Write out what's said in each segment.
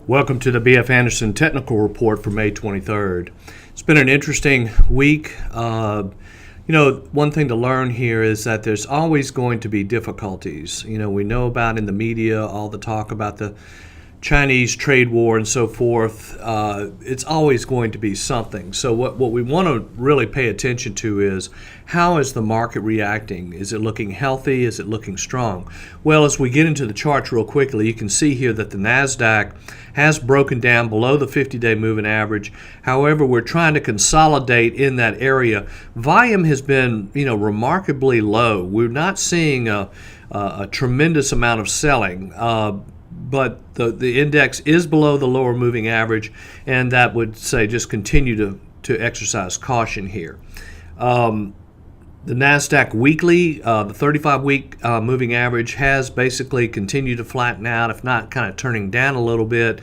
Welcome to the BF Anderson Technical Report for May 23rd. It's been an interesting week. One thing to learn here is that there's always going to be difficulties. We know about in the media all the talk about the Chinese trade war and so forth. It's always going to be something. So what we want to really pay attention to is, how is the market reacting? Is it looking healthy? Is it looking strong? Well, as we get into the charts real quickly, you can see here that the NASDAQ has broken down below the 50-day moving average. However, we're trying to consolidate in that area. Volume has been, remarkably low. We're not seeing a tremendous amount of selling. But the index is below the lower moving average, and that would say just continue to exercise caution here. The NASDAQ weekly, the 35-week moving average has basically continued to flatten out, if not kind of turning down a little bit.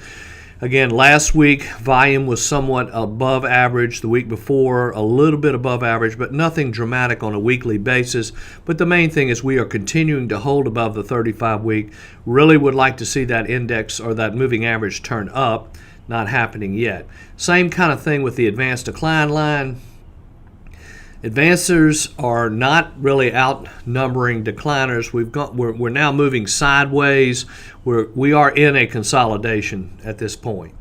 Again, last week, volume was somewhat above average. The week before, a little bit above average, but nothing dramatic on a weekly basis. But the main thing is we are continuing to hold above the 35-week. Really would like to see that index or that moving average turn up. Not happening yet. Same kind of thing with the advanced decline line. Advancers are not really outnumbering decliners. We're now moving sideways. We are in a consolidation at this point.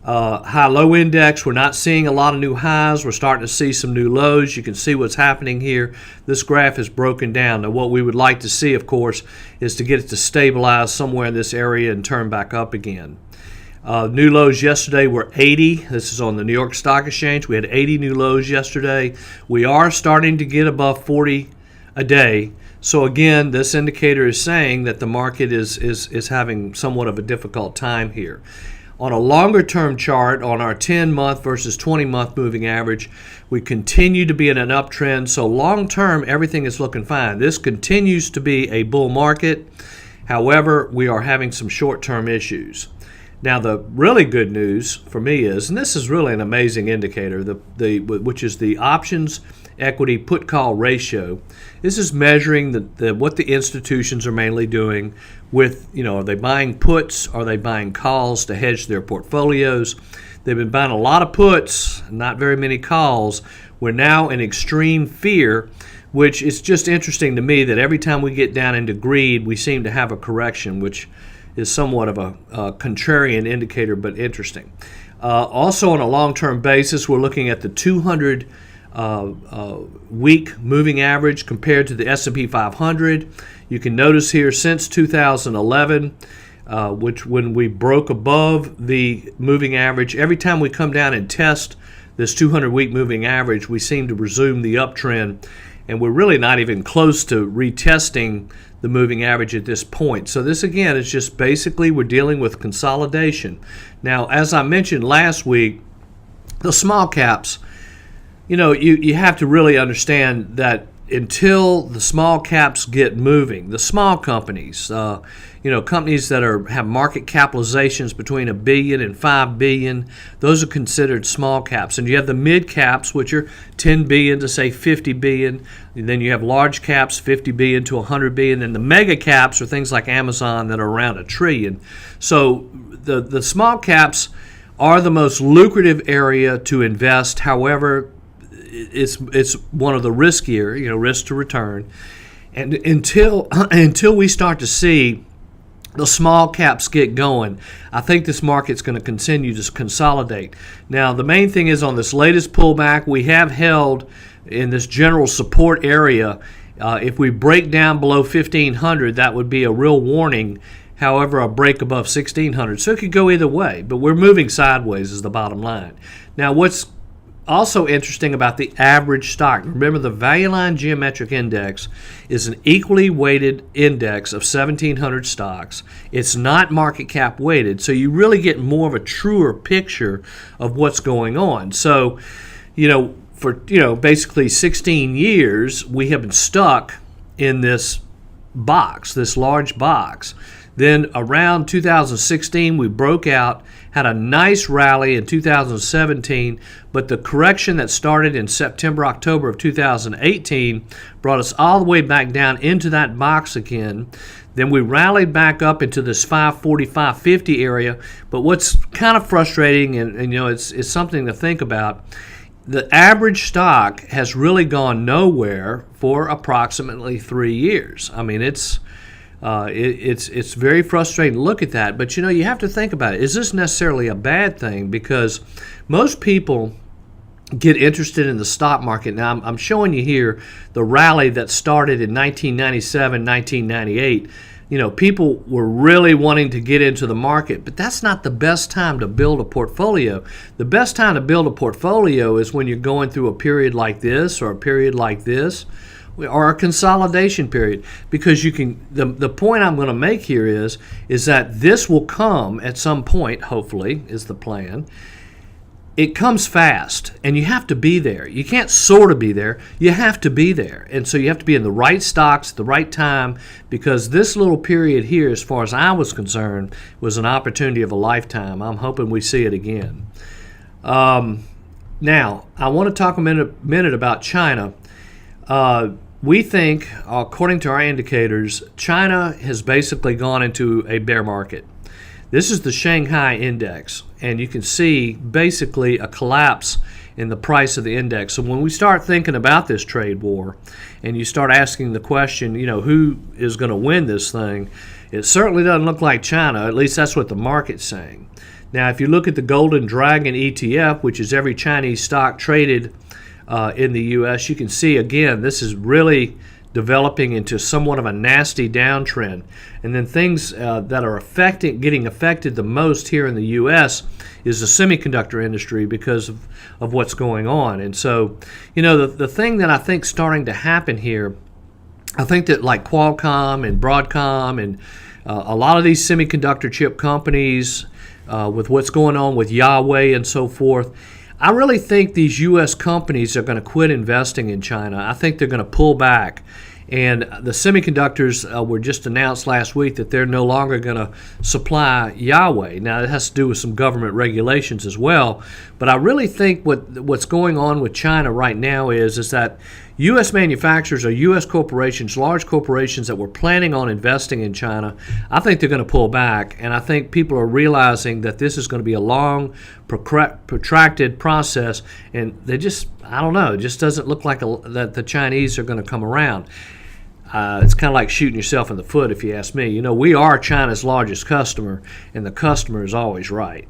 High-low index, we're not seeing a lot of new highs. We're starting to see some new lows. You can see what's happening here. This graph is broken down. Now, what we would like to see, of course, is to get it to stabilize somewhere in this area and turn back up again. New lows yesterday were 80. This is on the New York Stock Exchange. We had 80 new lows yesterday. We are starting to get above 40 a day. So again, this indicator is saying that the market is having somewhat of a difficult time here. On a longer term chart, on our 10-month versus 20-month moving average, we continue to be in an uptrend. So long term, everything is looking fine. This continues to be a bull market. However, we are having some short-term issues. Now, the really good news for me is, and this is really an amazing indicator, which is the options equity put call ratio. This is measuring what the institutions are mainly doing with, are they buying puts? Are they buying calls to hedge their portfolios? They've been buying a lot of puts, not very many calls. We're now in extreme fear, which is just interesting to me that every time we get down into greed, we seem to have a correction, which is somewhat of a contrarian indicator, but interesting. Also, on a long-term basis, we're looking at the 200-week moving average compared to the S&P 500. You can notice here since 2011, when we broke above the moving average, every time we come down and test this 200-week moving average, we seem to resume the uptrend, and we're really not even close to retesting the moving average at this point. So this, again, is just basically we're dealing with consolidation. Now, as I mentioned last week, the small caps, you have to really understand that until the small caps get moving, the small companies, companies that have market capitalizations between $1 billion and $5 billion, those are considered small caps. And you have the mid caps, which are $10 billion to say $50 billion. And then you have large caps, $50 billion to $100 billion. And the mega caps are things like Amazon that are around $1 trillion. So the small caps are the most lucrative area to invest. However, it's one of the riskier, risk to return. And until we start to see the small caps get going, I think this market's going to continue to consolidate. Now, the main thing is on this latest pullback, we have held in this general support area. If we break down below 1,500, that would be a real warning. However, a break above 1,600. So it could go either way, but we're moving sideways is the bottom line. Now, what's also interesting about the average stock. Remember, the Value Line Geometric Index is an equally weighted index of 1,700 stocks. It's not market cap weighted, so you really get more of a truer picture of what's going on. So, for basically 16 years, we have been stuck in this box, this large box. Then around 2016, we broke out, had a nice rally in 2017, but the correction that started in September, October of 2018 brought us all the way back down into that box again. Then we rallied back up into this 540, 550 area. But what's kind of frustrating, and it's something to think about, the average stock has really gone nowhere for approximately 3 years. I mean, it's very frustrating to look at that. But you have to think about it. Is this necessarily a bad thing? Because most people get interested in the stock market. Now, I'm showing you here the rally that started in 1997, 1998. People were really wanting to get into the market, but that's not the best time to build a portfolio. The best time to build a portfolio is when you're going through a period like this or a period like this or a consolidation period, because the point I'm going to make here is that this will come at some point, hopefully, is the plan. It comes fast, and you have to be there. You can't sort of be there. You have to be there. And so you have to be in the right stocks at the right time, because this little period here, as far as I was concerned, was an opportunity of a lifetime. I'm hoping we see it again. Now, I want to talk a minute about China. We think, according to our indicators, China has basically gone into a bear market. This is the Shanghai index, and you can see basically a collapse in the price of the index. So when we start thinking about this trade war and you start asking the question, who is going to win this thing, it certainly doesn't look like China. At least that's what the market's saying. Now, if you look at the Golden Dragon ETF, which is every Chinese stock traded in the U.S., you can see, again, this is really developing into somewhat of a nasty downtrend. And then things that are getting affected the most here in the U.S. is the semiconductor industry because of what's going on. And so, the thing that I think starting to happen here, I think that like Qualcomm and Broadcom and a lot of these semiconductor chip companies, with what's going on with Huawei and so forth, I really think these U.S. companies are going to quit investing in China. I think they're going to pull back. And the semiconductors were just announced last week that they're no longer going to supply Huawei. Now, it has to do with some government regulations as well. But I really think what's going on with China right now is that U.S. manufacturers or U.S. corporations, large corporations that were planning on investing in China, I think they're going to pull back. And I think people are realizing that this is going to be a long, protracted process. And they just, I don't know, it just doesn't look like that the Chinese are going to come around. It's kind of like shooting yourself in the foot, if you ask me. We are China's largest customer, and the customer is always right.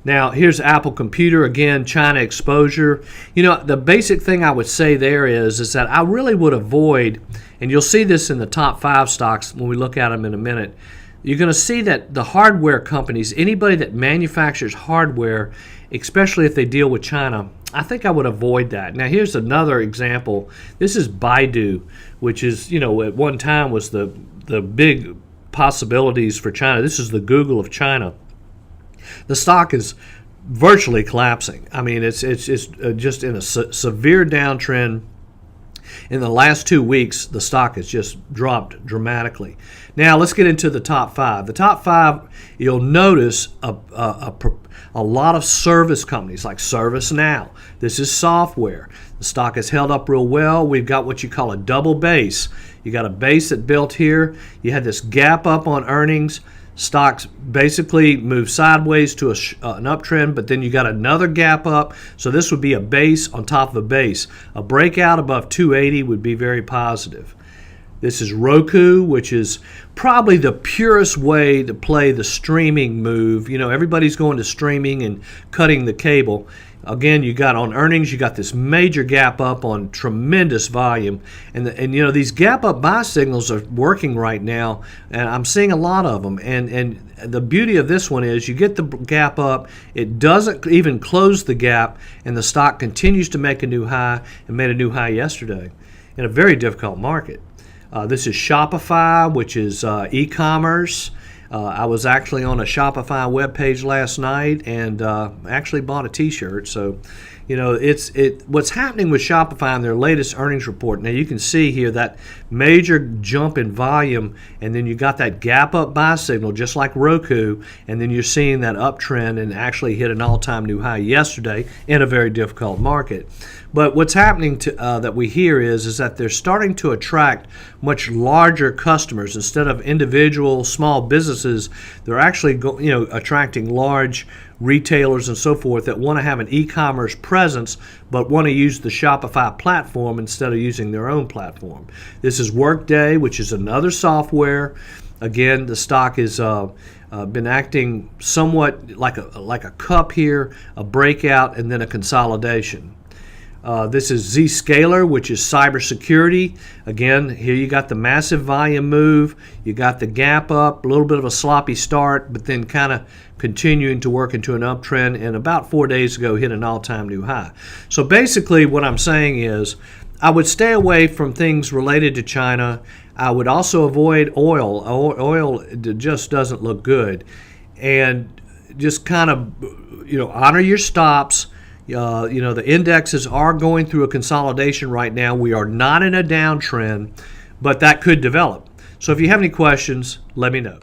Now, here's Apple Computer. Again, China exposure. The basic thing I would say there is that I really would avoid, and you'll see this in the top 5 stocks when we look at them in a minute, you're going to see that the hardware companies, anybody that manufactures hardware, especially if they deal with China, I think I would avoid that. Now, here's another example. This is Baidu, which is, at one time was the big possibilities for China. This is the Google of China. The stock is virtually collapsing. I mean, it's just in a severe downtrend. In the last 2 weeks, the stock has just dropped dramatically. Now, let's get into the top 5. The top 5, you'll notice a lot of service companies like ServiceNow. This is software. The stock has held up real well. We've got what you call a double base. You got a base that built here. You had this gap up on earnings. Stocks basically move sideways to an uptrend, but then you got another gap up. So this would be a base on top of a base. A breakout above 280 would be very positive. This is Roku, which is probably the purest way to play the streaming move. Everybody's going to streaming and cutting the cable. Again, you got on earnings, you got this major gap up on tremendous volume. And these gap up buy signals are working right now, and I'm seeing a lot of them. And the beauty of this one is you get the gap up, it doesn't even close the gap, and the stock continues to make a new high and made a new high yesterday in a very difficult market. This is Shopify, which is e-commerce. I was actually on a Shopify webpage last night and actually bought a T-shirt. So, what's happening with Shopify in their latest earnings report. Now you can see here that major jump in volume, and then you got that gap up buy signal just like Roku, and then you're seeing that uptrend and actually hit an all-time new high yesterday in a very difficult market. But what's happening that we hear is that they're starting to attract much larger customers instead of individual small businesses. They're actually attracting large retailers and so forth that want to have an e-commerce presence but want to use the Shopify platform instead of using their own platform. This is Workday, which is another software. Again, the stock has been acting somewhat like a cup here, a breakout, and then a consolidation. This is Zscaler, which is cybersecurity. Again, here you got the massive volume move. You got the gap up, a little bit of a sloppy start, but then kind of continuing to work into an uptrend, and about 4 days ago hit an all-time new high. So basically what I'm saying is I would stay away from things related to China. I would also avoid oil. Oil just doesn't look good. And just kind of, honor your stops. The indexes are going through a consolidation right now. We are not in a downtrend, but that could develop. So if you have any questions, let me know.